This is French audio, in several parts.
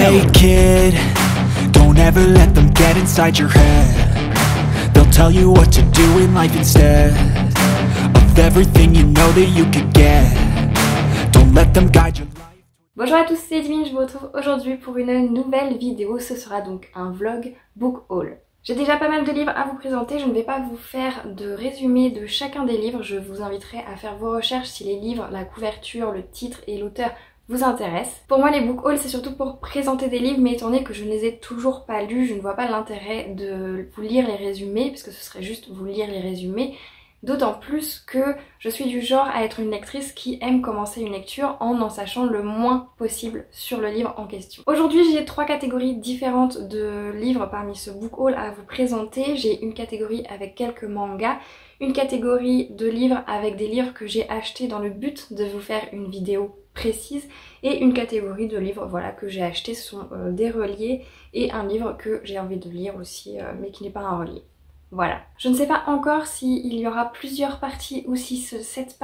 Hey kid, don't ever let them get inside your head. They'll tell you what to do in life instead of everything you know that you could get. Don't let them guide your life. Bonjour à tous, c'est Edwin, je vous retrouve aujourd'hui pour une nouvelle vidéo. Ce sera donc un vlog book haul. J'ai déjà pas mal de livres à vous présenter, je ne vais pas vous faire de résumé de chacun des livres. Je vous inviterai à faire vos recherches si les livres, la couverture, le titre et l'auteur vous intéressent. Pour moi les book hauls c'est surtout pour présenter des livres, mais étant donné que je ne les ai toujours pas lus, je ne vois pas l'intérêt de vous lire les résumés, parce que ce serait juste vous lire les résumés. D'autant plus que je suis du genre à être une lectrice qui aime commencer une lecture en sachant le moins possible sur le livre en question. Aujourd'hui j'ai trois catégories différentes de livres parmi ce book haul à vous présenter. J'ai une catégorie avec quelques mangas, une catégorie de livres avec des livres que j'ai achetés dans le but de vous faire une vidéo précise, et une catégorie de livres voilà, que j'ai achetés, ce sont des reliés, et un livre que j'ai envie de lire aussi mais qui n'est pas un relié. Voilà. Je ne sais pas encore s'il y aura plusieurs parties ou si cette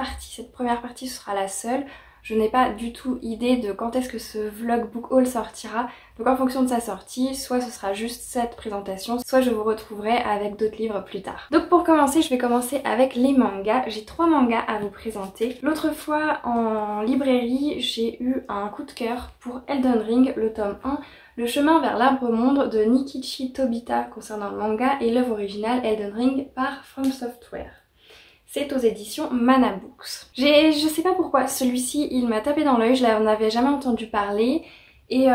première partie sera la seule. Je n'ai pas du tout idée de quand est-ce que ce vlog book haul sortira. Donc en fonction de sa sortie, soit ce sera juste cette présentation, soit je vous retrouverai avec d'autres livres plus tard. Donc pour commencer, je vais commencer avec les mangas. J'ai trois mangas à vous présenter. L'autre fois en librairie, j'ai eu un coup de cœur pour Elden Ring, le tome 1. Le chemin vers l'arbre monde de Nikichi Tobita concernant le manga et l'œuvre originale Elden Ring par From Software. C'est aux éditions Mana Books. Je sais pas pourquoi, celui-ci il m'a tapé dans l'œil, je n'en avais jamais entendu parler. Et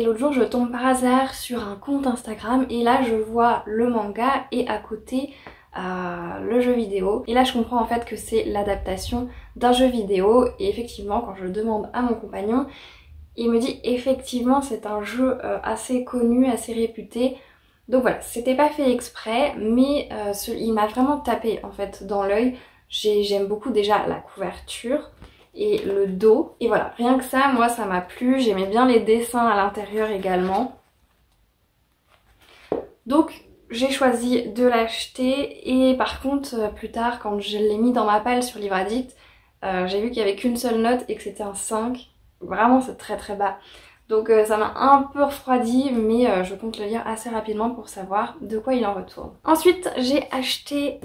l'autre jour je tombe par hasard sur un compte Instagram et là je vois le manga et à côté le jeu vidéo. Et là je comprends en fait que c'est l'adaptation d'un jeu vidéo, et effectivement quand je le demande à mon compagnon, il me dit effectivement c'est un jeu assez connu, assez réputé. Donc voilà, c'était pas fait exprès, mais il m'a vraiment tapé en fait dans l'œil. J'aime beaucoup déjà la couverture et le dos. Et voilà, rien que ça, moi ça m'a plu. J'aimais bien les dessins à l'intérieur également. Donc j'ai choisi de l'acheter, et par contre plus tard quand je l'ai mis dans ma palle sur Livre Addict, j'ai vu qu'il n'y avait qu'une seule note et que c'était un 5. Vraiment c'est très très bas. Donc ça m'a un peu refroidi, mais je compte le lire assez rapidement pour savoir de quoi il en retourne. Ensuite j'ai acheté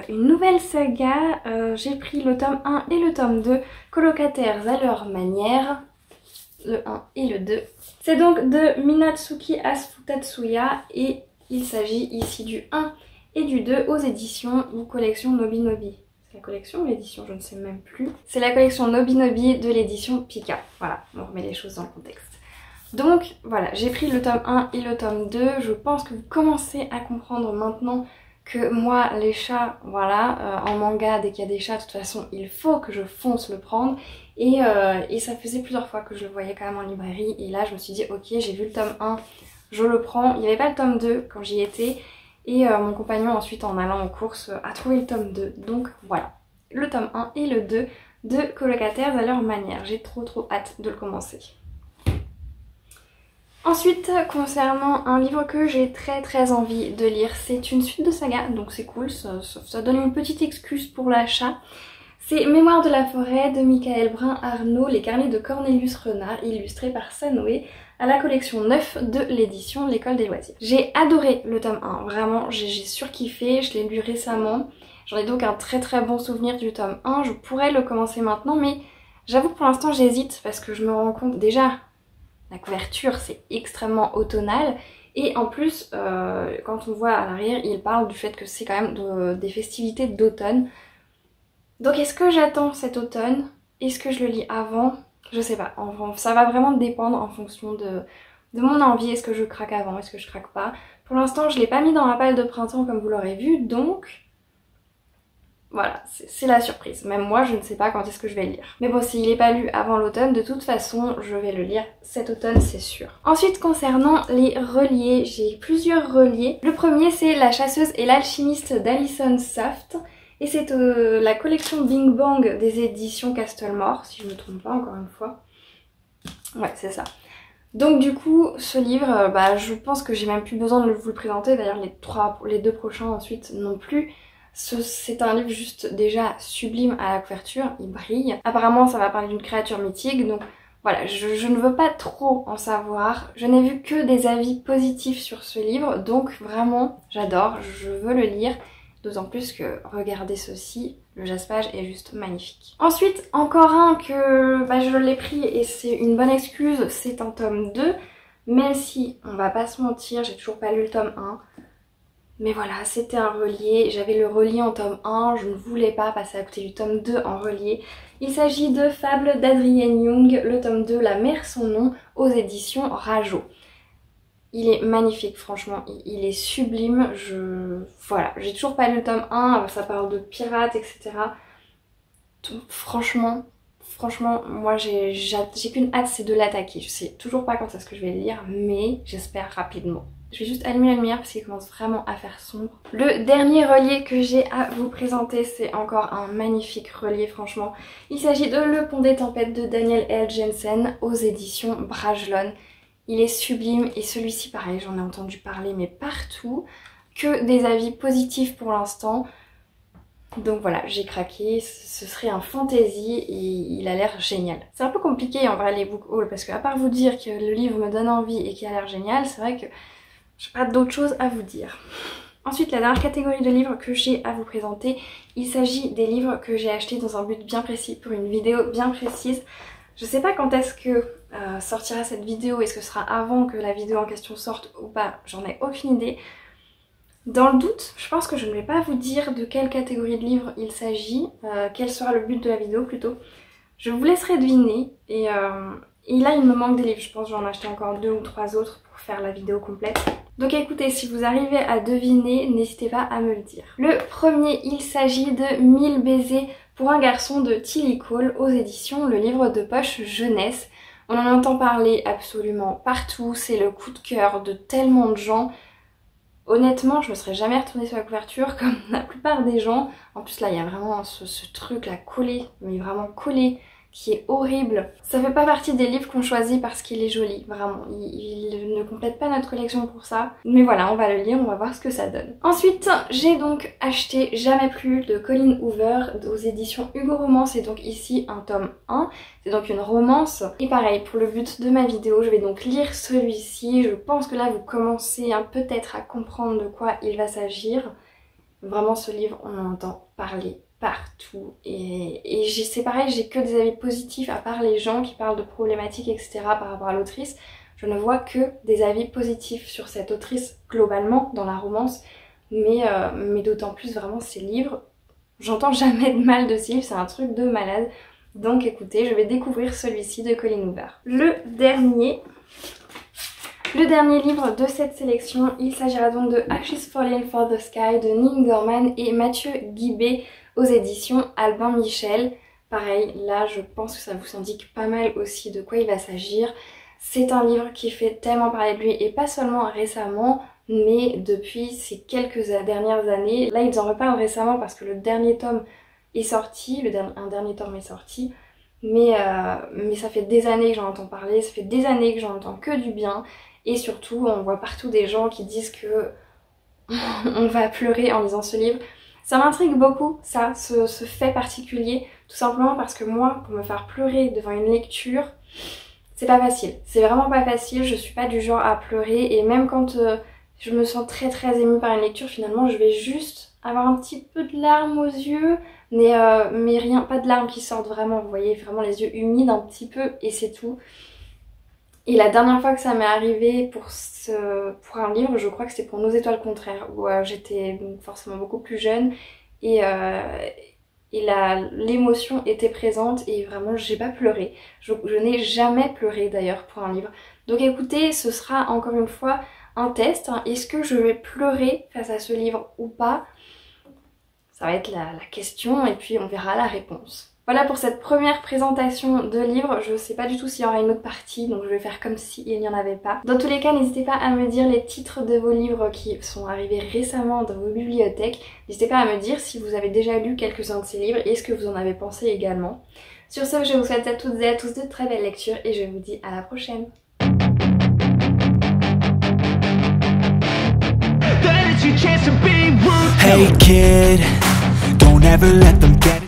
une nouvelle saga, j'ai pris le tome 1 et le tome 2, Colocataires à leur manière, le 1 et le 2. C'est donc de Minatsuki Tatsuya et il s'agit ici du 1 et du 2 aux éditions ou collection Nobinobi. La collection ou l'édition, je ne sais même plus. C'est la collection Nobinobi de l'édition Pika. Voilà, on remet les choses dans le contexte. Donc voilà, j'ai pris le tome 1 et le tome 2. Je pense que vous commencez à comprendre maintenant que moi, les chats, voilà, en manga, dès qu'il y a des chats, de toute façon, il faut que je fonce le prendre. Et ça faisait plusieurs fois que je le voyais quand même en librairie. Et là, je me suis dit, ok, j'ai vu le tome 1, je le prends. Il n'y avait pas le tome 2 quand j'y étais. Et mon compagnon ensuite en allant aux courses a trouvé le tome 2. Donc voilà, le tome 1 et le 2 de Colocataires à leur manière. J'ai trop hâte de le commencer. Ensuite, concernant un livre que j'ai très envie de lire, c'est une suite de saga, donc c'est cool, ça donne une petite excuse pour l'achat. C'est Mémoire de la forêt de Michael Brun-Arnaud, les carnets de Cornelius Renard, illustrés par Sanoé, à la collection 9 de l'édition L'École des loisirs. J'ai adoré le tome 1, vraiment, j'ai surkiffé, je l'ai lu récemment. J'en ai donc un très bon souvenir du tome 1, je pourrais le commencer maintenant, mais j'avoue que pour l'instant j'hésite parce que je me rends compte, déjà, la couverture c'est extrêmement automnal, et en plus, quand on voit à l'arrière, il parle du fait que c'est quand même des festivités d'automne. Donc est-ce que j'attends cet automne? Est-ce que je le lis avant? Je sais pas, ça va vraiment dépendre en fonction de mon envie. Est-ce que je craque avant? Est-ce que je craque pas? Pour l'instant je l'ai pas mis dans la palle de printemps comme vous l'aurez vu, donc voilà, c'est la surprise. Même moi je ne sais pas quand est-ce que je vais le lire. Mais bon, s'il n'est pas lu avant l'automne, de toute façon je vais le lire cet automne, c'est sûr. Ensuite concernant les reliés, j'ai plusieurs reliés. Le premier c'est La chasseuse et l'alchimiste d'Alison Soft. Et c'est la collection Bing Bang des éditions Castlemore, si je ne me trompe pas encore une fois. Ouais, c'est ça. Donc du coup, ce livre, je pense que j'ai même plus besoin de vous le présenter. D'ailleurs, les deux prochains ensuite non plus. C'est un livre juste déjà sublime à la couverture, il brille. Apparemment, ça va parler d'une créature mythique, donc Voilà, je ne veux pas trop en savoir. Je n'ai vu que des avis positifs sur ce livre, donc vraiment j'adore, je veux le lire. D'autant plus que, regardez ceci, le jaspage est juste magnifique. Ensuite, encore un que je l'ai pris et c'est une bonne excuse, c'est un tome 2. Même si, on va pas se mentir, j'ai toujours pas lu le tome 1. Mais voilà, c'était un relié, j'avais le relié en tome 1, je ne voulais pas passer à côté du tome 2 en relié. Il s'agit de Fables d'Adrienne Young, le tome 2, La mer son nom, aux éditions Rajo. Il est magnifique, franchement, il est sublime. Voilà, j'ai toujours pas lu le tome 1, ça parle de pirates, etc. Donc, franchement, moi j'ai qu'une hâte, c'est de l'attaquer. Je sais toujours pas quand est-ce que je vais le lire, mais j'espère rapidement. Je vais juste allumer la lumière parce qu'il commence vraiment à faire sombre. Le dernier relié que j'ai à vous présenter, c'est encore un magnifique relié, franchement. Il s'agit de Le Pont des Tempêtes de Daniel L. Jensen aux éditions Brajlon. Il est sublime et celui-ci pareil, j'en ai entendu parler mais partout, que des avis positifs pour l'instant. Donc voilà, j'ai craqué, ce serait un fantasy et il a l'air génial. C'est un peu compliqué en vrai les book hauls parce que à part vous dire que le livre me donne envie et qu'il a l'air génial, c'est vrai que j'ai pas d'autre chose à vous dire. Ensuite, la dernière catégorie de livres que j'ai à vous présenter, il s'agit des livres que j'ai achetés dans un but bien précis, pour une vidéo bien précise. Je sais pas quand est-ce que sortira cette vidéo, est-ce que ce sera avant que la vidéo en question sorte ou pas, j'en ai aucune idée. Dans le doute, je pense que je ne vais pas vous dire de quelle catégorie de livres il s'agit, quel sera le but de la vidéo plutôt. Je vous laisserai deviner et là il me manque des livres, je pense que j'en ai acheté encore 2 ou 3 autres pour faire la vidéo complète. Donc écoutez, si vous arrivez à deviner, n'hésitez pas à me le dire. Le premier, il s'agit de 1000 baisers pour un garçon de Tilly Cole aux éditions Le Livre de Poche Jeunesse. On en entend parler absolument partout, c'est le coup de cœur de tellement de gens. Honnêtement, je me serais jamais retournée sur la couverture comme la plupart des gens. En plus là, il y a vraiment ce truc là collé, mais vraiment collé, qui est horrible. Ça fait pas partie des livres qu'on choisit parce qu'il est joli, vraiment. Il ne complète pas notre collection pour ça. Mais voilà, on va le lire, on va voir ce que ça donne. Ensuite, j'ai donc acheté Jamais plus de Colleen Hoover aux éditions Hugo Romance. Et donc ici un tome 1. C'est donc une romance. Et pareil, pour le but de ma vidéo, je vais donc lire celui-ci. Je pense que là, vous commencez peut-être à comprendre de quoi il va s'agir. Vraiment, ce livre, on en entend parler partout et c'est pareil, j'ai que des avis positifs à part les gens qui parlent de problématiques etc par rapport à l'autrice. Je ne vois que des avis positifs sur cette autrice globalement dans la romance, mais d'autant plus vraiment ces livres, j'entends jamais de mal de ces livres, c'est un truc de malade. Donc écoutez, je vais découvrir celui-ci de Colleen Hoover. Le dernier livre de cette sélection, il s'agira donc de Ashes Falling for the Sky de Neil Gaiman et Mathieu Guibé aux éditions Albin Michel. Pareil, là je pense que ça vous indique pas mal aussi de quoi il va s'agir. C'est un livre qui fait tellement parler de lui et pas seulement récemment, mais depuis ces quelques dernières années. Là ils en reparlent récemment parce que le dernier tome est sorti, un dernier tome est sorti. Mais ça fait des années que j'en entends parler, ça fait des années que j'en entends que du bien. Et surtout, on voit partout des gens qui disent que on va pleurer en lisant ce livre. Ça m'intrigue beaucoup, ça, ce fait particulier, tout simplement parce que moi, pour me faire pleurer devant une lecture, c'est pas facile. C'est vraiment pas facile, je suis pas du genre à pleurer et même quand je me sens très émue par une lecture, finalement, je vais juste avoir un petit peu de larmes aux yeux, mais rien, pas de larmes qui sortent vraiment, vous voyez, vraiment les yeux humides un petit peu et c'est tout. Et la dernière fois que ça m'est arrivé pour un livre, je crois que c'était pour Nos étoiles contraires, où j'étais forcément beaucoup plus jeune et l'émotion était présente et vraiment j'ai pas pleuré. Je n'ai jamais pleuré d'ailleurs pour un livre. Donc écoutez, ce sera encore une fois un test. Est-ce que je vais pleurer face à ce livre ou pas? Ça va être la question et puis on verra la réponse. Voilà pour cette première présentation de livres. Je sais pas du tout s'il y aura une autre partie, donc je vais faire comme s'il n'y en avait pas. Dans tous les cas, n'hésitez pas à me dire les titres de vos livres qui sont arrivés récemment dans vos bibliothèques. N'hésitez pas à me dire si vous avez déjà lu quelques-uns de ces livres et ce que vous en avez pensé également. Sur ce, je vous souhaite à toutes et à tous de très belles lectures et je vous dis à la prochaine. Hey kid, don't ever let them get